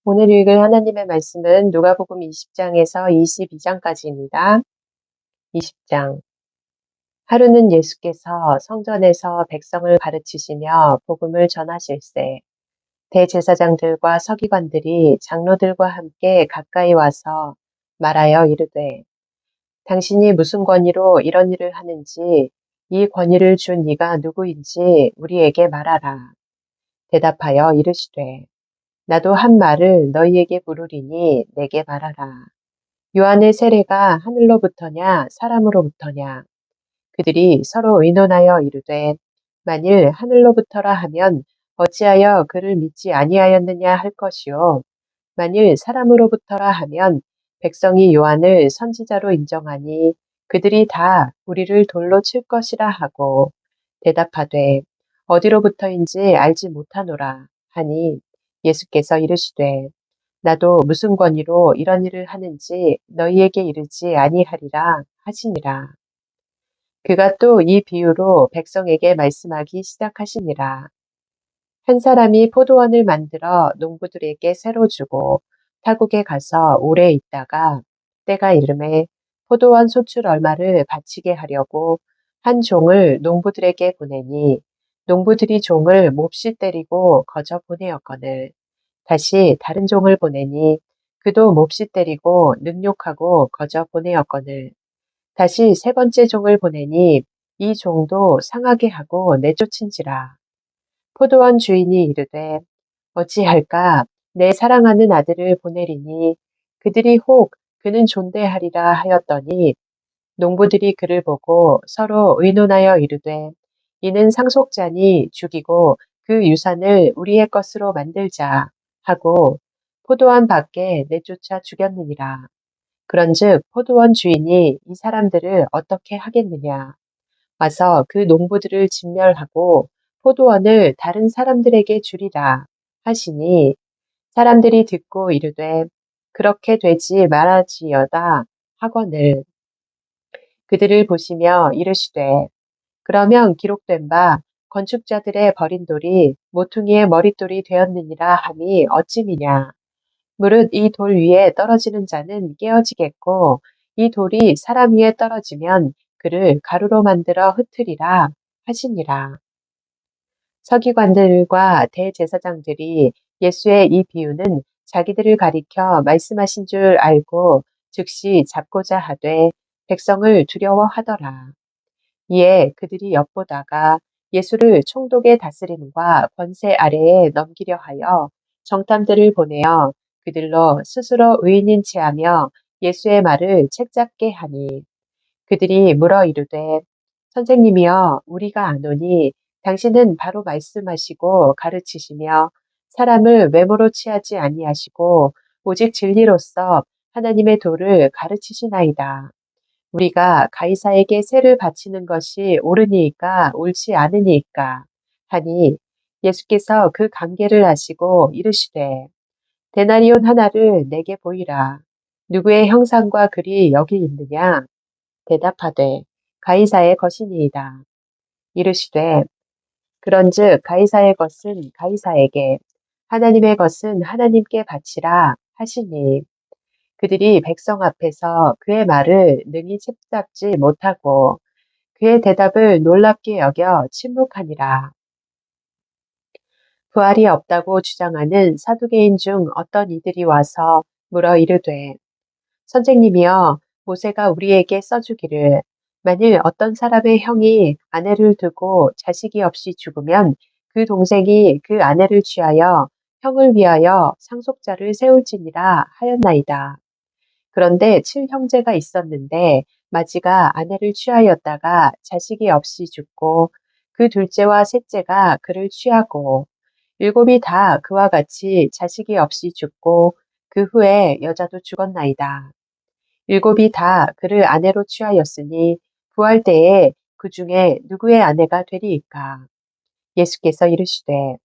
오늘 읽을 하나님의 말씀은 누가복음 20장에서 22장까지입니다. 20장. 하루는 예수께서 성전에서 백성을 가르치시며 복음을 전하실세 대제사장들과 서기관들이 장로들과 함께 가까이 와서 말하여 이르되 당신이 무슨 권위로 이런 일을 하는지 이 권위를 준 이가 누구인지 우리에게 말하라. 대답하여 이르시되 나도 한 말을 너희에게 물으리니 내게 말하라. 요한의 세례가 하늘로부터냐 사람으로부터냐. 그들이 서로 의논하여 이르되 만일 하늘로부터라 하면 어찌하여 그를 믿지 아니하였느냐 할 것이요 만일 사람으로부터라 하면 백성이 요한을 선지자로 인정하니 그들이 다 우리를 돌로 칠 것이라 하고 대답하되 어디로부터인지 알지 못하노라 하니 예수께서 이르시되 나도 무슨 권위로 이런 일을 하는지 너희에게 이르지 아니하리라 하시니라. 그가 또 이 비유로 백성에게 말씀하기 시작하시니라. 한 사람이 포도원을 만들어 농부들에게 새로 주고 타국에 가서 오래 있다가 때가 이름에 포도원 소출 얼마를 바치게 하려고 한 종을 농부들에게 보내니 농부들이 종을 몹시 때리고 거저 보내었거늘 다시 다른 종을 보내니 그도 몹시 때리고 능욕하고 거저 보내었거늘 다시 세 번째 종을 보내니 이 종도 상하게 하고 내쫓은지라. 포도원 주인이 이르되 어찌할까 내 사랑하는 아들을 보내리니 그들이 혹 그는 존대하리라 하였더니 농부들이 그를 보고 서로 의논하여 이르되 이는 상속자니 죽이고 그 유산을 우리의 것으로 만들자 하고 포도원 밖에 내쫓아 죽였느니라. 그런즉 포도원 주인이 이 사람들을 어떻게 하겠느냐. 와서 그 농부들을 진멸하고 포도원을 다른 사람들에게 주리라 하시니 사람들이 듣고 이르되 그렇게 되지 말아지어다 하거늘 그들을 보시며 이르시되 그러면 기록된 바 건축자들의 버린 돌이 모퉁이의 머릿돌이 되었느니라 함이 어찌미냐. 무릇 이 돌 위에 떨어지는 자는 깨어지겠고 이 돌이 사람 위에 떨어지면 그를 가루로 만들어 흩으리라 하시니라. 서기관들과 대제사장들이 예수의 이 비유는 자기들을 가리켜 말씀하신 줄 알고 즉시 잡고자 하되 백성을 두려워하더라. 이에 그들이 엿보다가 예수를 총독의 다스림과 권세 아래에 넘기려 하여 정탐들을 보내어 그들로 스스로 의인인 체하며 예수의 말을 책잡게 하니 그들이 물어 이르되 선생님이여 우리가 아노니 당신은 바로 말씀하시고 가르치시며 사람을 외모로 취하지 아니하시고 오직 진리로서 하나님의 도를 가르치시나이다. 우리가 가이사에게 세를 바치는 것이 옳으니이까 옳지 않으니이까 하니 예수께서 그 관계를 아시고 이르시되 데나리온 하나를 내게 보이라. 누구의 형상과 글이 여기 있느냐? 대답하되 가이사의 것이니이다. 이르시되 그런즉 가이사의 것은 가이사에게 하나님의 것은 하나님께 바치라 하시니 그들이 백성 앞에서 그의 말을 능히 책잡지 못하고 그의 대답을 놀랍게 여겨 침묵하니라. 부활이 없다고 주장하는 사두개인 중 어떤 이들이 와서 물어 이르되 선생님이여 모세가 우리에게 써주기를 만일 어떤 사람의 형이 아내를 두고 자식이 없이 죽으면 그 동생이 그 아내를 취하여 형을 위하여 상속자를 세울지니라 하였나이다. 그런데 칠형제가 있었는데 마지가 아내를 취하였다가 자식이 없이 죽고 그 둘째와 셋째가 그를 취하고 일곱이 다 그와 같이 자식이 없이 죽고 그 후에 여자도 죽었나이다. 일곱이 다 그를 아내로 취하였으니 부활 때에 그 중에 누구의 아내가 되리이까? 예수께서 이르시되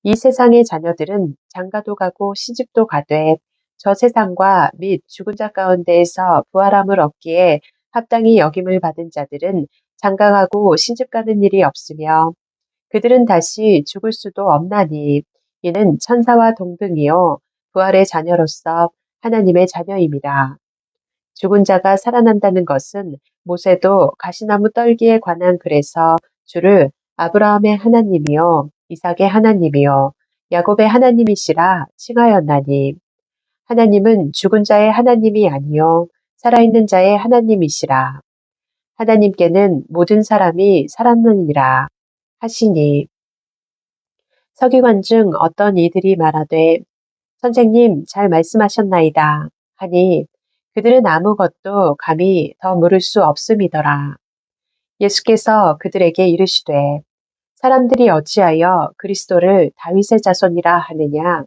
이 세상의 자녀들은 장가도 가고 시집도 가되 저 세상과 및 죽은 자 가운데에서 부활함을 얻기에 합당히 여김을 받은 자들은 장가가고 시집가는 일이 없으며 그들은 다시 죽을 수도 없나니 이는 천사와 동등이요 부활의 자녀로서 하나님의 자녀임이라. 죽은 자가 살아난다는 것은 모세도 가시나무 떨기에 관한 글에서 주를 아브라함의 하나님이요 이삭의 하나님이요 야곱의 하나님이시라 칭하였나니, 하나님은 죽은 자의 하나님이 아니요 살아있는 자의 하나님이시라. 하나님께는 모든 사람이 살았느니라 하시니, 서기관 중 어떤 이들이 말하되 선생님 잘 말씀하셨나이다 하니, 그들은 아무것도 감히 더 물을 수 없음이더라. 예수께서 그들에게 이르시되 사람들이 어찌하여 그리스도를 다윗의 자손이라 하느냐.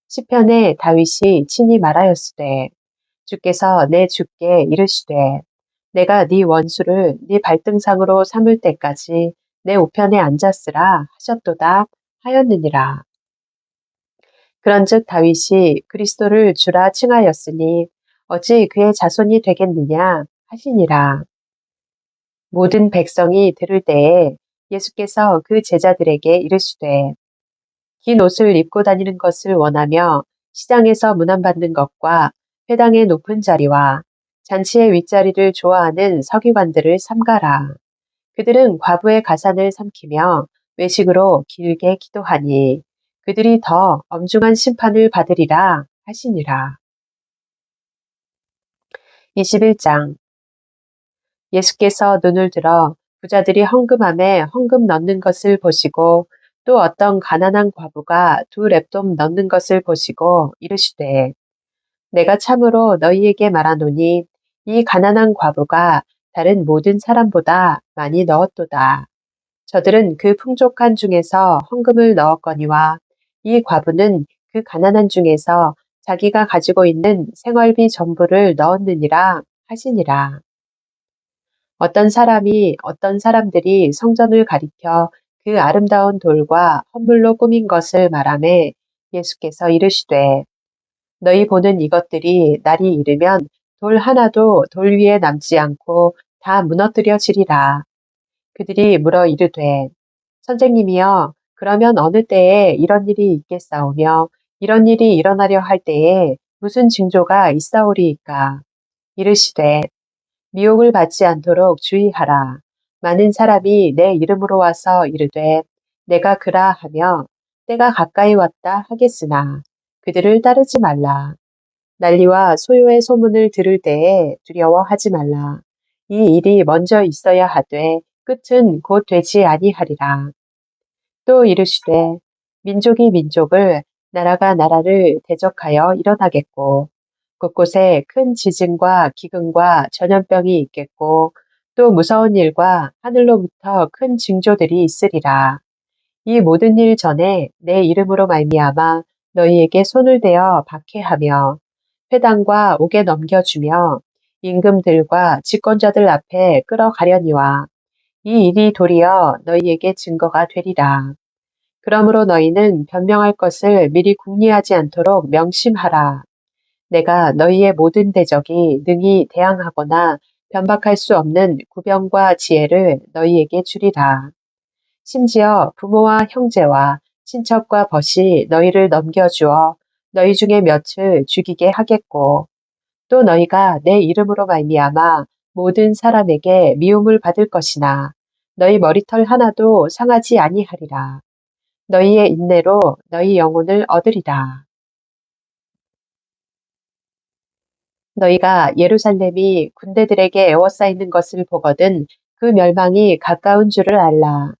시편에 다윗이 친히 말하였으되 주께서 내 주께 이르시되 내가 네 원수를 네 발등상으로 삼을 때까지 내 우편에 앉았으라 하셨도다 하였느니라. 그런즉 다윗이 그리스도를 주라 칭하였으니 어찌 그의 자손이 되겠느냐 하시니라. 모든 백성이 들을 때에 예수께서 그 제자들에게 이르시되 긴 옷을 입고 다니는 것을 원하며 시장에서 문안받는 것과 회당의 높은 자리와 잔치의 윗자리를 좋아하는 서기관들을 삼가라. 그들은 과부의 가산을 삼키며 외식으로 길게 기도하니 그들이 더 엄중한 심판을 받으리라 하시니라. 21장. 예수께서 눈을 들어 부자들이 헌금함에 헌금 넣는 것을 보시고 또 어떤 가난한 과부가 2렙돈 넣는 것을 보시고 이르시되 내가 참으로 너희에게 말하노니 이 가난한 과부가 다른 모든 사람보다 많이 넣었도다. 저들은 그 풍족한 중에서 헌금을 넣었거니와 이 과부는 그 가난한 중에서 자기가 가지고 있는 생활비 전부를 넣었느니라 하시니라. 어떤 사람이 어떤 사람들이 성전을 가리켜 그 아름다운 돌과 헌물로 꾸민 것을 말하매 예수께서 이르시되 너희 보는 이것들이 날이 이르면 돌 하나도 돌 위에 남지 않고 다 무너뜨려지리라. 그들이 물어 이르되 선생님이여 그러면 어느 때에 이런 일이 있겠사오며 이런 일이 일어나려 할 때에 무슨 징조가 있사오리이까. 이르시되 미혹을 받지 않도록 주의하라. 많은 사람이 내 이름으로 와서 이르되 내가 그라 하며 때가 가까이 왔다 하겠으나 그들을 따르지 말라. 난리와 소요의 소문을 들을 때에 두려워하지 말라. 이 일이 먼저 있어야 하되 끝은 곧 되지 아니하리라. 또 이르시되 민족이 민족을 나라가 나라를 대적하여 일어나겠고 곳곳에 큰 지진과 기근과 전염병이 있겠고 또 무서운 일과 하늘로부터 큰 징조들이 있으리라. 이 모든 일 전에 내 이름으로 말미암아 너희에게 손을 대어 박해하며 회당과 옥에 넘겨주며 임금들과 집권자들 앞에 끌어가려니와 이 일이 도리어 너희에게 증거가 되리라. 그러므로 너희는 변명할 것을 미리 궁리하지 않도록 명심하라. 내가 너희의 모든 대적이 능히 대항하거나 변박할 수 없는 구병과 지혜를 너희에게 주리라. 심지어 부모와 형제와 친척과 벗이 너희를 넘겨주어 너희 중에 몇을 죽이게 하겠고 또 너희가 내 이름으로 말미암아 모든 사람에게 미움을 받을 것이나 너희 머리털 하나도 상하지 아니하리라. 너희의 인내로 너희 영혼을 얻으리라. 너희가 예루살렘이 군대들에게 에워싸이는 것을 보거든 그 멸망이 가까운 줄을 알라.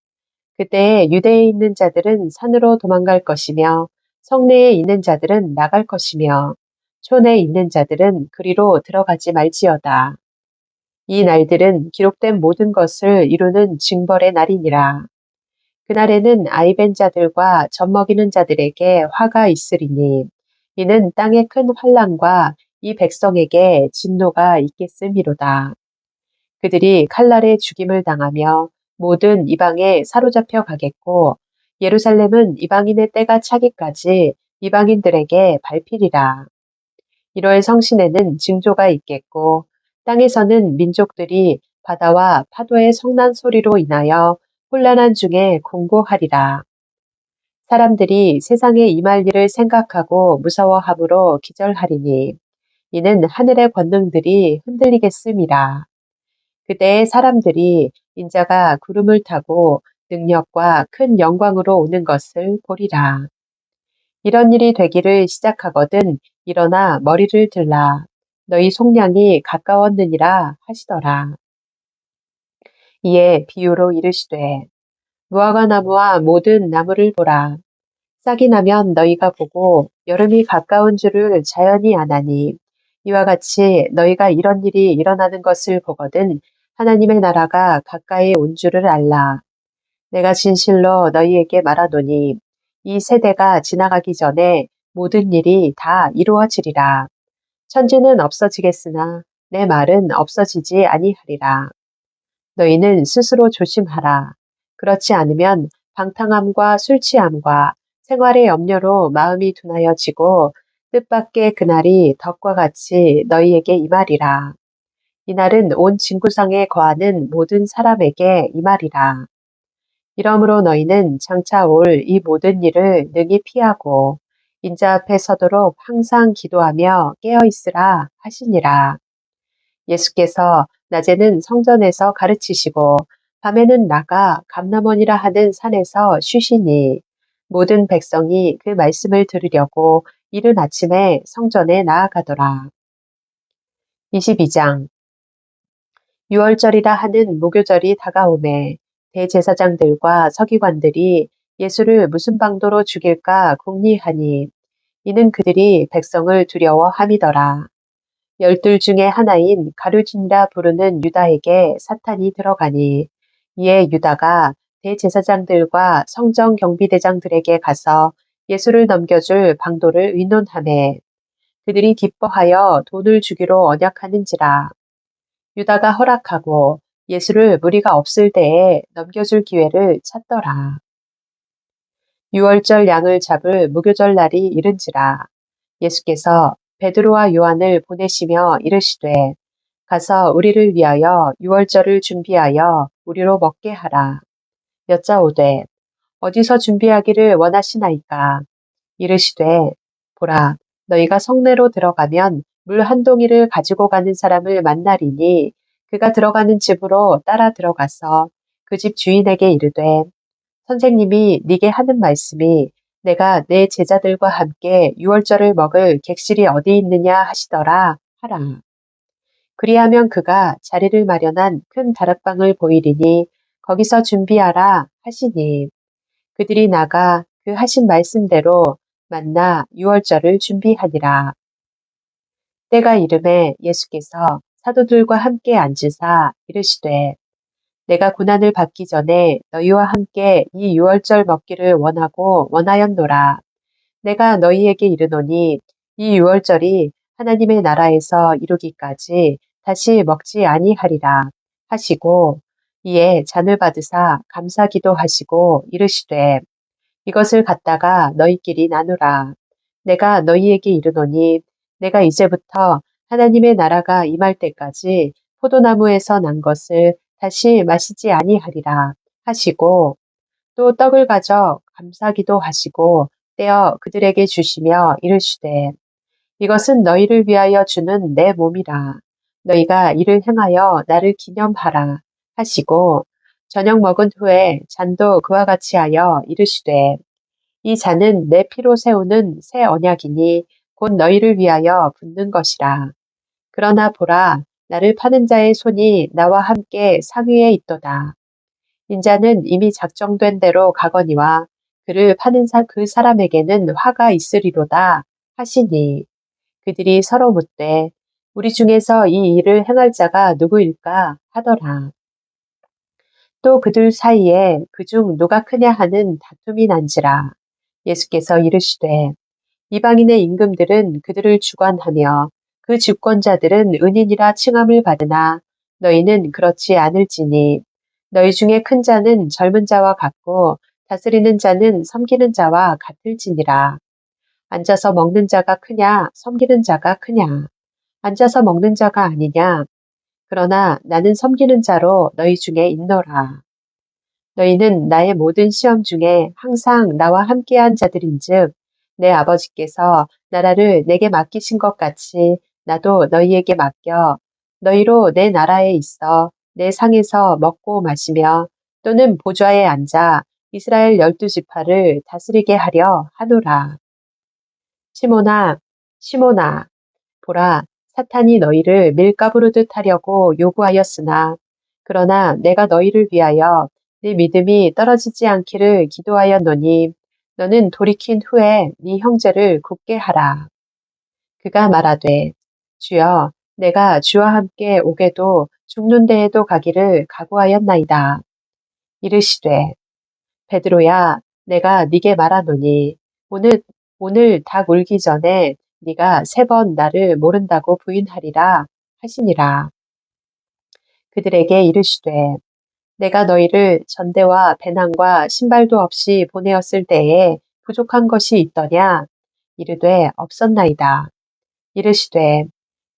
그때 유대에 있는 자들은 산으로 도망갈 것이며 성내에 있는 자들은 나갈 것이며 촌에 있는 자들은 그리로 들어가지 말지어다. 이 날들은 기록된 모든 것을 이루는 징벌의 날이니라. 그날에는 아이벤 자들과 젖먹이는 자들에게 화가 있으리니 이는 땅의 큰 환난과 이 백성에게 진노가 있겠음이로다. 그들이 칼날에 죽임을 당하며 모든 이방에 사로잡혀 가겠고 예루살렘은 이방인의 때가 차기까지 이방인들에게 밟히리라. 1월 성신에는 징조가 있겠고 땅에서는 민족들이 바다와 파도의 성난 소리로 인하여 혼란한 중에 공고하리라. 사람들이 세상에 임할 일을 생각하고 무서워함으로 기절하리니 이는 하늘의 권능들이 흔들리겠음이라. 그때의 사람들이 인자가 구름을 타고 능력과 큰 영광으로 오는 것을 보리라. 이런 일이 되기를 시작하거든 일어나 머리를 들라. 너희 속량이 가까웠느니라 하시더라. 이에 비유로 이르시되 무화과 나무와 모든 나무를 보라. 싹이 나면 너희가 보고 여름이 가까운 줄을 자연히 아나니 이와 같이 너희가 이런 일이 일어나는 것을 보거든 하나님의 나라가 가까이 온 줄을 알라. 내가 진실로 너희에게 말하노니 이 세대가 지나가기 전에 모든 일이 다 이루어지리라. 천지는 없어지겠으나 내 말은 없어지지 아니하리라. 너희는 스스로 조심하라. 그렇지 않으면 방탕함과 술 취함과 생활의 염려로 마음이 둔하여지고 뜻밖의 그날이 덕과 같이 너희에게 임하리라. 이날은 온 진구상에 거하는 모든 사람에게 임하리라. 이러므로 너희는 장차 올 이 모든 일을 능히 피하고 인자 앞에 서도록 항상 기도하며 깨어 있으라 하시니라. 예수께서 낮에는 성전에서 가르치시고 밤에는 나가 감람원이라 하는 산에서 쉬시니 모든 백성이 그 말씀을 들으려고 이른 아침에 성전에 나아가더라. 22장 유월절이라 하는 무교절이 다가오매 대제사장들과 서기관들이 예수를 무슨 방도로 죽일까 궁리하니 이는 그들이 백성을 두려워함이더라. 열둘 중에 하나인 가룟이라 부르는 유다에게 사탄이 들어가니 이에 유다가 대제사장들과 성정 경비대장들에게 가서 예수를 넘겨줄 방도를 의논하매 그들이 기뻐하여 돈을 주기로 언약하는지라. 유다가 허락하고 예수를 무리가 없을 때에 넘겨줄 기회를 찾더라. 유월절 양을 잡을 무교절 날이 이른지라. 예수께서 베드로와 요한을 보내시며 이르시되 가서 우리를 위하여 유월절을 준비하여 우리로 먹게 하라. 여짜오되 어디서 준비하기를 원하시나이까? 이르시되 보라 너희가 성내로 들어가면 물 한 동이를 가지고 가는 사람을 만나리니 그가 들어가는 집으로 따라 들어가서 그 집 주인에게 이르되 선생님이 네게 하는 말씀이 내가 내 제자들과 함께 유월절을 먹을 객실이 어디 있느냐 하시더라 하라. 그리하면 그가 자리를 마련한 큰 다락방을 보이리니 거기서 준비하라 하시니 그들이 나가 그 하신 말씀대로 만나 유월절을 준비하니라. 때가 이름에 예수께서 사도들과 함께 앉으사 이르시되 내가 고난을 받기 전에 너희와 함께 이 유월절 먹기를 원하고 원하였노라. 내가 너희에게 이르노니 이 유월절이 하나님의 나라에서 이루기까지 다시 먹지 아니하리라 하시고 이에 잔을 받으사 감사기도 하시고 이르시되 이것을 갖다가 너희끼리 나누라. 내가 너희에게 이르노니 내가 이제부터 하나님의 나라가 임할 때까지 포도나무에서 난 것을 다시 마시지 아니하리라 하시고 또 떡을 가져 감사기도 하시고 떼어 그들에게 주시며 이르시되 이것은 너희를 위하여 주는 내 몸이라. 너희가 이를 행하여 나를 기념하라 하시고 저녁 먹은 후에 잔도 그와 같이 하여 이르시되 이 잔은 내 피로 세우는 새 언약이니 곧 너희를 위하여 붓는 것이라. 그러나 보라 나를 파는 자의 손이 나와 함께 상위에 있도다. 인자는 이미 작정된 대로 가거니와 그를 파는 그 사람에게는 화가 있으리로다 하시니 그들이 서로 묻되 우리 중에서 이 일을 행할 자가 누구일까 하더라. 또 그들 사이에 그중 누가 크냐 하는 다툼이 난지라. 예수께서 이르시되 이방인의 임금들은 그들을 주관하며 그 주권자들은 은인이라 칭함을 받으나 너희는 그렇지 않을지니 너희 중에 큰 자는 젊은 자와 같고 다스리는 자는 섬기는 자와 같을지니라. 앉아서 먹는 자가 크냐 섬기는 자가 크냐 앉아서 먹는 자가 아니냐 그러나 나는 섬기는 자로 너희 중에 있노라. 너희는 나의 모든 시험 중에 항상 나와 함께한 자들인즉 내 아버지께서 나라를 내게 맡기신 것 같이 나도 너희에게 맡겨 너희로 내 나라에 있어 내 상에서 먹고 마시며 또는 보좌에 앉아 이스라엘 12지파를 다스리게 하려 하노라. 시몬아, 시몬아, 보라, 사탄이 너희를 밀가부르듯 하려고 요구하였으나, 그러나 내가 너희를 위하여 네 믿음이 떨어지지 않기를 기도하였노니, 너는 돌이킨 후에 네 형제를 굳게 하라. 그가 말하되, 주여, 내가 주와 함께 오게도 죽는 데에도 가기를 각오하였나이다. 이르시되, 베드로야, 내가 네게 말하노니 오늘 닭 울기 전에 네가 3번 나를 모른다고 부인하리라 하시니라. 그들에게 이르시되 내가 너희를 전대와 배낭과 신발도 없이 보내었을 때에 부족한 것이 있더냐? 이르되 없었나이다. 이르시되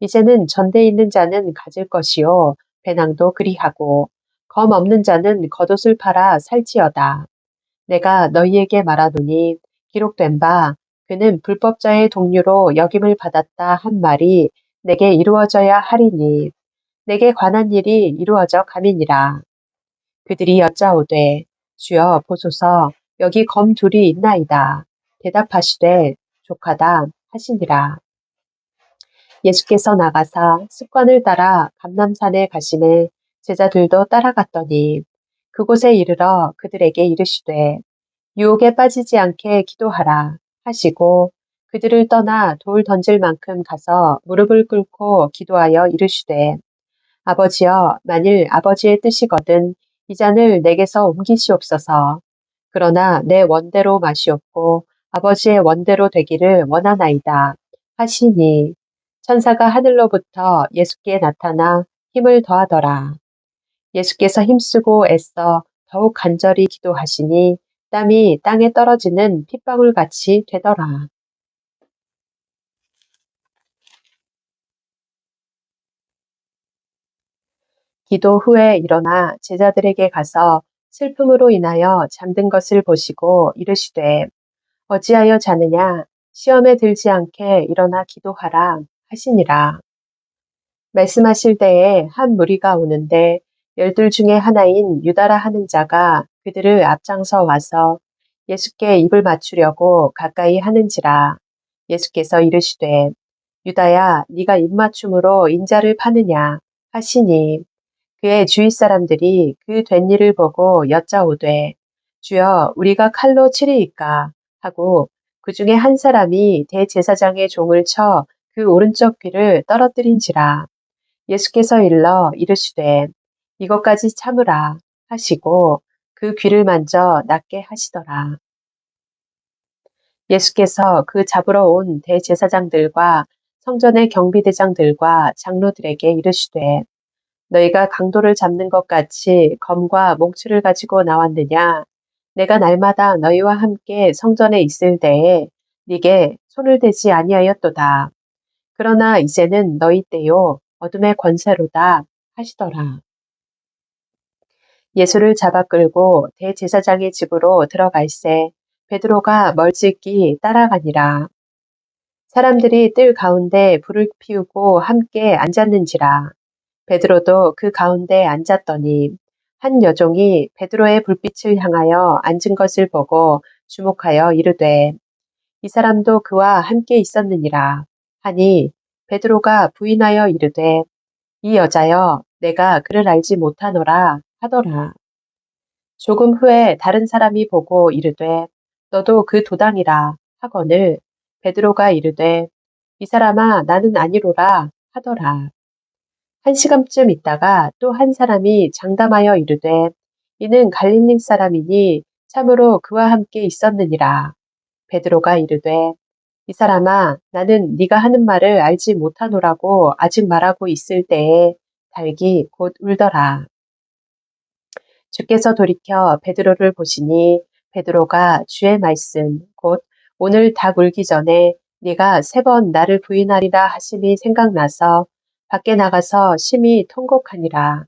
이제는 전대 있는 자는 가질 것이요 배낭도 그리하고 검 없는 자는 겉옷을 팔아 살지어다. 내가 너희에게 말하노니 기록된 바 그는 불법자의 동류로 역임을 받았다 한 말이 내게 이루어져야 하리니 내게 관한 일이 이루어져 감이니라. 그들이 여짜오되 주여 보소서 여기 검 둘이 있나이다. 대답하시되 족하다 하시니라. 예수께서 나가사 습관을 따라 감람산에 가시매 제자들도 따라갔더니 그곳에 이르러 그들에게 이르시되 유혹에 빠지지 않게 기도하라 하시고 그들을 떠나 돌 던질 만큼 가서 무릎을 꿇고 기도하여 이르시되 아버지여 만일 아버지의 뜻이거든 이 잔을 내게서 옮기시옵소서. 그러나 내 원대로 마시옵고 아버지의 원대로 되기를 원하나이다 하시니 천사가 하늘로부터 예수께 나타나 힘을 더하더라. 예수께서 힘쓰고 애써 더욱 간절히 기도하시니 땀이 땅에 떨어지는 핏방울 같이 되더라. 기도 후에 일어나 제자들에게 가서 슬픔으로 인하여 잠든 것을 보시고 이르시되 어찌하여 자느냐 시험에 들지 않게 일어나 기도하라 하시니라. 말씀하실 때에 한 무리가 오는데 12 중에 하나인 유다라 하는 자가 그들을 앞장서 와서 예수께 입을 맞추려고 가까이 하는지라. 예수께서 이르시되 유다야 네가 입맞춤으로 인자를 파느냐 하시니 그의 주위 사람들이 그 된 일을 보고 여짜오되 주여 우리가 칼로 치리이까 하고 그 중에 한 사람이 대제사장의 종을 쳐 그 오른쪽 귀를 떨어뜨린지라. 예수께서 일러 이르시되 이것까지 참으라 하시고 그 귀를 만져 낫게 하시더라. 예수께서 그 잡으러 온 대제사장들과 성전의 경비대장들과 장로들에게 이르시되 너희가 강도를 잡는 것 같이 검과 몽추를 가지고 나왔느냐? 내가 날마다 너희와 함께 성전에 있을 때에 네게 손을 대지 아니하였도다. 그러나 이제는 너희 때요 어둠의 권세로다 하시더라. 예수를 잡아 끌고 대제사장의 집으로 들어갈새 베드로가 멀찍이 따라가니라. 사람들이 뜰 가운데 불을 피우고 함께 앉았는지라. 베드로도 그 가운데 앉았더니 한 여종이 베드로의 불빛을 향하여 앉은 것을 보고 주목하여 이르되 이 사람도 그와 함께 있었느니라 하니 베드로가 부인하여 이르되 이 여자여 내가 그를 알지 못하노라 하더라. 조금 후에 다른 사람이 보고 이르되 너도 그 도당이라 하거늘 베드로가 이르되 이 사람아 나는 아니로라 하더라. 1시간쯤 있다가 또 한 사람이 장담하여 이르되 이는 갈릴리 사람이니 참으로 그와 함께 있었느니라. 베드로가 이르되 이 사람아 나는 네가 하는 말을 알지 못하노라고 아직 말하고 있을 때에 닭이 곧 울더라. 주께서 돌이켜 베드로를 보시니 베드로가 주의 말씀 곧 오늘 닭 울기 전에 네가 3번 나를 부인하리라 하심이 생각나서 밖에 나가서 심히 통곡하니라.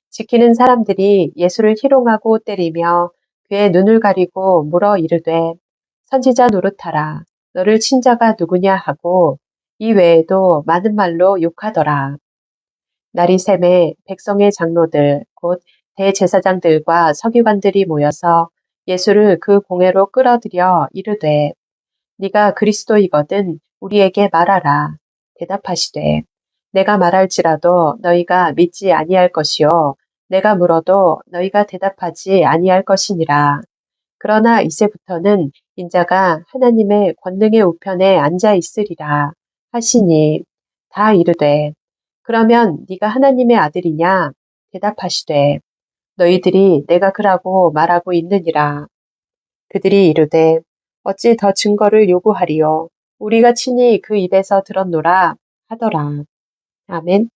지키는 사람들이 예수를 희롱하고 때리며 그의 눈을 가리고 물어 이르되 선지자 노릇하라. 너를 친 자가 누구냐 하고 이 외에도 많은 말로 욕하더라. 날이 샘에 백성의 장로들 곧 대제사장들과 서기관들이 모여서 예수를 그 공회로 끌어들여 이르되 네가 그리스도이거든 우리에게 말하라. 대답하시되 내가 말할지라도 너희가 믿지 아니할 것이요 내가 물어도 너희가 대답하지 아니할 것이니라. 그러나 이제부터는 인자가 하나님의 권능의 우편에 앉아 있으리라 하시니 다 이르되 그러면 네가 하나님의 아들이냐 대답하시되 너희들이 내가 그라고 말하고 있느니라. 그들이 이르되 어찌 더 증거를 요구하리요 우리가 친히 그 입에서 들었노라 하더라. 아멘.